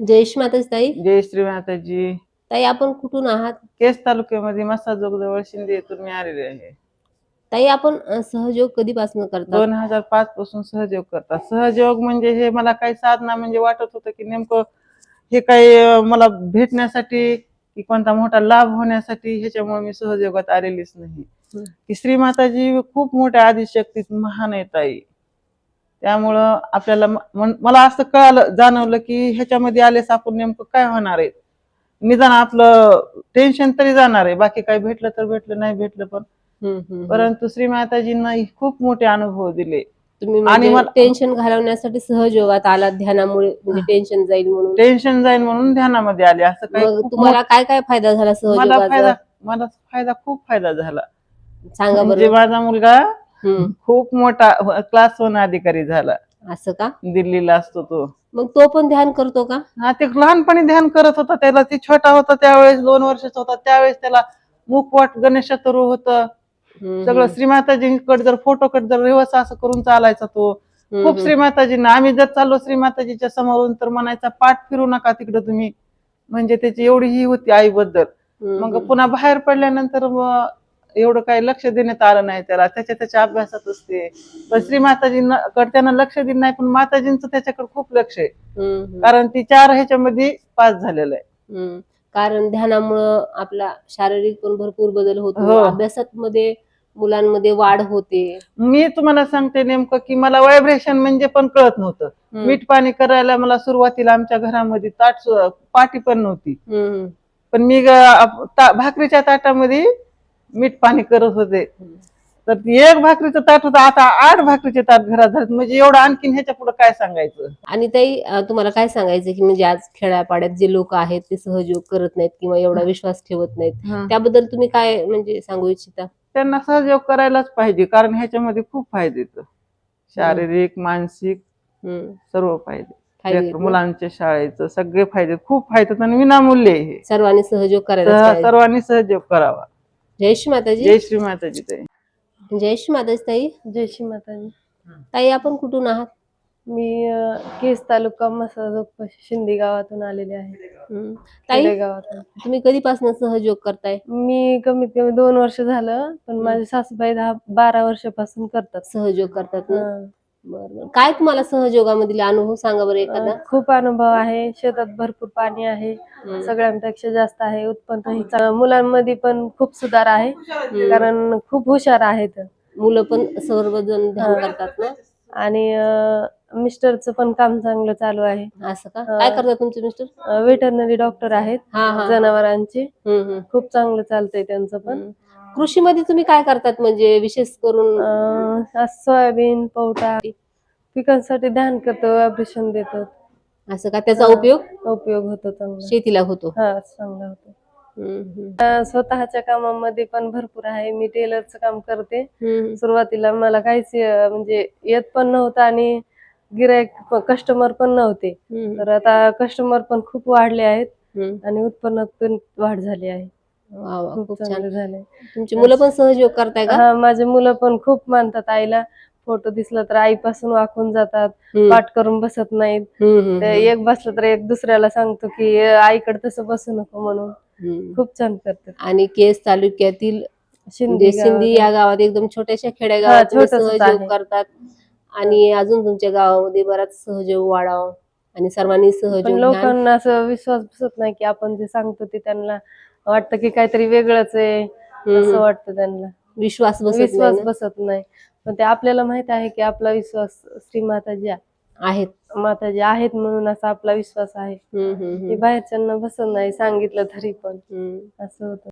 जय श्री माताजी ताई. जय श्री माताजी. ताई आपण कुठून आहात? केस तालुक्यामध्ये मसाजोग जवळ शिंदे येथून मी आलेले आहे. ताई आपण सहयोग कधीपासून करतात? 2005 पासून सहयोग करतात. सहयोग म्हणजे हे मला काही साधना म्हणजे वाटत होतं की नेमकं हे काही मला भेटण्यासाठी की कोणता मोठा लाभ होण्यासाठी, ह्याच्यामुळे मी सहयोगात आलेलीच नाही. की श्री माताजी खूप मोठ्या आदिशक्तीत महान आहेत ताई. त्यामुळं आपल्याला मला असं कळालं, जाणवलं की ह्याच्यामध्ये आलेस आपण नेमकं काय होणार आहे. निदान आपलं टेन्शन तरी जाणार आहे. बाकी काही भेटलं तर भेटलं, नाही भेटलं पण. परंतु श्री माताजींना खूप मोठे अनुभव दिले. तुम्ही म्हणजे टेन्शन घालवण्यासाठी सहयोगात आलात ध्यानामुळे, म्हणजे टेन्शन जाईल म्हणून ध्यानामध्ये आले. असं काही तुम्हाला काय काय फायदा झाला सहयोगाचा? मला खूप फायदा झाला. सांगा बरं. म्हणजे माझा मुलगा खूप मोठा क्लास 1 अधिकारी झाला. असं का? दिल्लीला असतो तो. मग तो पण ध्यान करतो का? हा, ते लहानपणी ध्यान करत होता. त्याला ती छोटा होता त्यावेळेस, 2 वर्षाचा होता त्यावेळेस त्याला मुखवाट गणेश चतुर होतं. सगळं श्रीमाताजींकडे जर फोटोकडे जर रिवर्स असं करून चालायचा तो. खूप श्रीमाताजींना आम्ही जर चाललो श्रीमाताजीच्या समोरून तर म्हणायचा, पाठ फिरू नका तिकडे तुम्ही. म्हणजे त्याची एवढी ही होती आईबद्दल. मग पुन्हा बाहेर पडल्यानंतर एवढं काही लक्ष देण्यात आलं नाही त्याला. त्याच्या अभ्यासात असते. पण श्रीमाताजींना त्यानं लक्ष दिलं नाही, पण माताजींचं त्याच्याकडे खूप लक्ष आहे. कारण ती 4 ह्याच्यामध्ये पास झालेलं आहे. कारण ध्यानामुळं आपला शारीरिक पण भरपूर बदल होतो. अभ्यासात मध्ये मुलांमध्ये वाढ होते. मी तुम्हाला सांगते नेमकं की मला व्हायब्रेशन म्हणजे पण कळत नव्हतं. मीठ पाणी करायला मला सुरुवातीला आमच्या घरामध्ये पाटी पण नव्हती. पण मी भाकरीच्या ताटामध्ये मीठ पाणी करत होते. तर 1 भाकरीचं ताट होतं, आता 8 भाकरीचे ताट घरात झाले. म्हणजे एवढं आणखीन ह्याच्या पुढे काय सांगायचं. आणि ताई तुम्हाला काय सांगायचं की म्हणजे आज खेड्यापाड्यात जे लोक आहेत ते सहयोग करत नाहीत किंवा एवढा विश्वास ठेवत नाहीत, त्याबद्दल तुम्ही काय म्हणजे सांगू इच्छिता? त्यांना सहयोग करायलाच पाहिजे, कारण ह्याच्यामध्ये खूप फायदे आहेत. शारीरिक, मानसिक सर्व फायदे. मुलांच्या शाळेचं सगळे फायदे, खूप फायदे आणि विनामूल्य आहे. सर्वांनी सहयोग करायला, सर्वांनी सहयोग करावा. जय श्री माताजी. जय श्री माताजी ताई. जय श्री माताजी ताई. जय श्री माताजी. ताई आपण कुठून आहात? मी केस तालुका मसाजोग शिंदे गावातून आलेले आहे. ताई गावातून तुम्ही कधीपासून सहयोग करताय? मी कमीत कमी 2 वर्ष झालं, पण माझे सासूबाई 12 वर्षापासून करतात, सहयोग करतात ना. बरं, काय तुम्हाला सहयोगामधील अनुभव सांगा बरं एखादा. खूप अनुभव आहे. शेतात भरपूर पाणी आहे, सगळ्यांपेक्षा जास्त आहे. उत्पन्न मुलांमध्ये पण खूप सुधार आहे, कारण खूप हुशार आहेत मुलं पण. सर्वजण ध्यान करतात ना. आणि मिस्टरचं पण काम चांगलं चालू आहे. असं का? काय करतात तुमचे मिस्टर? वेटरनरी डॉक्टर आहेत जनावरांचे. खूप चांगलं चालतंय त्यांचं पण. कृषीमध्ये तुम्ही काय करतात म्हणजे विशेष करून? सोयाबीन, पवटा पिकांसाठी ध्यान करतो, ऑपरेशन देतो. असं का? त्याचा उपयोग होतो चांगला, शेतीला होतो? हा, चांगला होतो. स्वतःच्या कामामध्ये पण भरपूर आहे. मी टेलरचं काम करते. सुरुवातीला मला काहीच म्हणजे येत पण नव्हतं आणि गिराईक कस्टमर पण नव्हते. तर आता कस्टमर पण खूप वाढले आहेत आणि उत्पन्नात पण वाढ झाली आहे. खूप छान झालंय. तुमची मुलं पण सहयोग करताय का? हा, माझे मुलं पण खूप मानतात आईला. फोटो दिसला तर आईपासून वाकून जातात, पाठ करून बसत नाहीत. एक बसलं तर एक दुसऱ्याला सांगतो की आईकडे तसं बसू नको म्हणून. खूप छान करतात. आणि केस तालुक्यातील शिंदी या गावात एकदम छोट्याशा खेडेगावात सहयोग करतात. आणि अजून तुमच्या गावामध्ये बराच सहयोग वाढावा आणि सर्वांनी सहयोग. लोकांना असं विश्वास बसत नाही की आपण जे सांगतो ते त्यांना वाटतं की काहीतरी वेगळंच आहे, असं वाटतं त्यांना. विश्वास बसत नाही. पण ते आपल्याला माहित आहे की आपला विश्वास श्री माताजी आहेत म्हणून असा आपला विश्वास आहे. बाहेरच्यांना बसत नाही सांगितलं तरी पण, असं होतं.